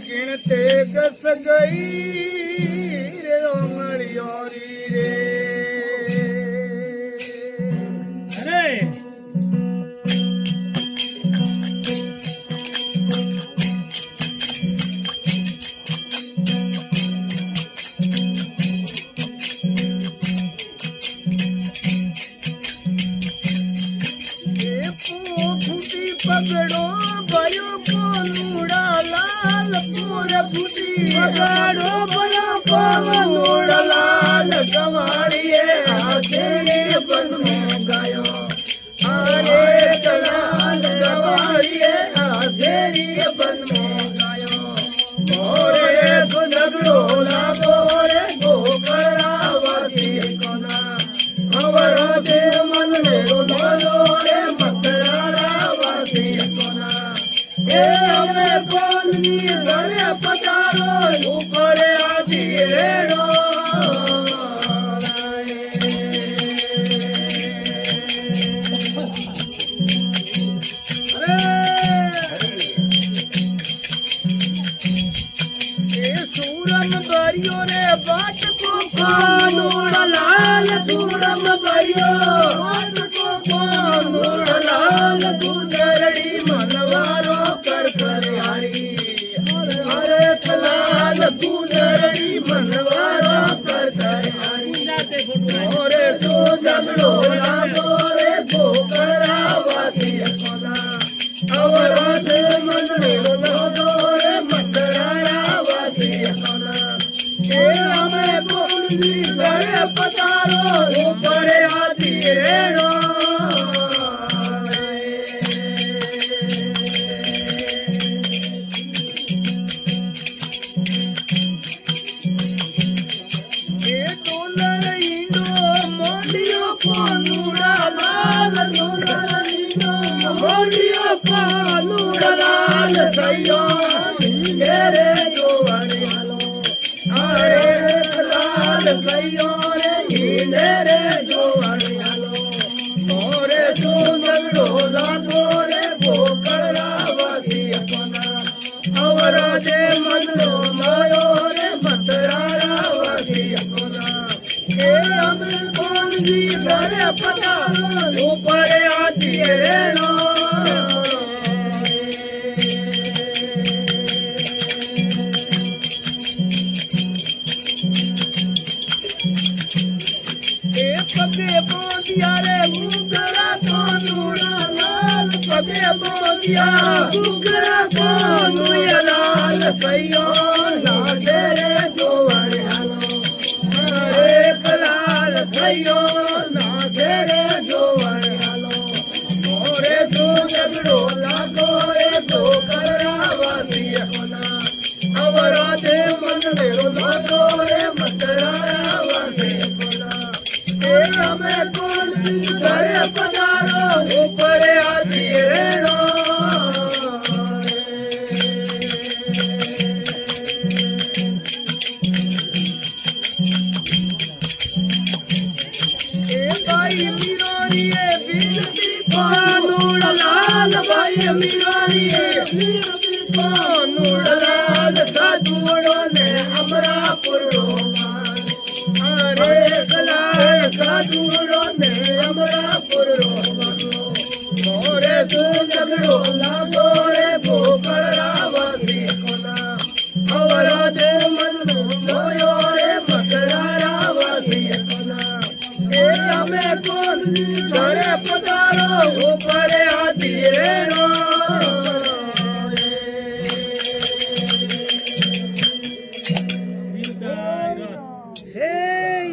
गिनते गस गई रे मरियोरी रे अरे फूटी पकड़ो भयो कोनुड़ा लाल पूरे फूटी पकड़ो भयो कोनुड़ा लाल कवाड़िए आसेरे बन में गायो अरे कलाल कवाड़िए आसेरे बन में गायो मोरे सुनगड़ो लागो रे गोकरा वासी कोना अवरो से मन में रोलो रे कौन घरे पधारो ऊपर आदि रेड़ो सूरम बरियो रे बाट को कानूड़ लाल सूरम बरियो बाट को कानूड़ लाल दूधरड़ी मनवारो कर हरी अरे लाल दूधरड़ी मनवारो कर हरी मोरे तो झगड़ो लागो रे गोकरा वासी कोना अवरो से मन लागो रे मतरारा वासी कोना ए हमें कोनी घरे पधारो ऊपर आदि रेड़ो सैयो रे जो हरियालो अरे लाल सैयो रे जो हरियालो मोरे जो झगड़ो लागो रे गोकरा वासी कोना अवरा जे मजलो मायो रे मतरारा वासी कोना ए हम कौन जी घरे पधारो ऊपर आदि रेणो पगे बोदिया रे मुगरा कोनुड़ा लाल पगे बोदिया मुगरा कोनुड़ा लाल सैयो नाचे रे जोवाड़े हालो अरे लाल सैयो नाचे रे जोवाड़े हालो मोरे सो झगड़ो लागो रे गोकरा वासी कोना अवरा जे मन मेरो लागो रे मतरारा वासी हमें कौन घरे पधारो ऊपर आदि रेड़ो भाई मिरोरी बिजली कानूड़ लाल भाई मिरोरी बिजली कानूड़ लाल साधुड़ो ने अमरापुर अरे साधुड़ो ने अमरापुर मोरे तू झगड़ो लागो रे गोकरा वासी कोना अवरा जे मन मोयो रे मतरारा वासी कोना ए हमें कौन घरे पधारो ऊपर आदि रेणो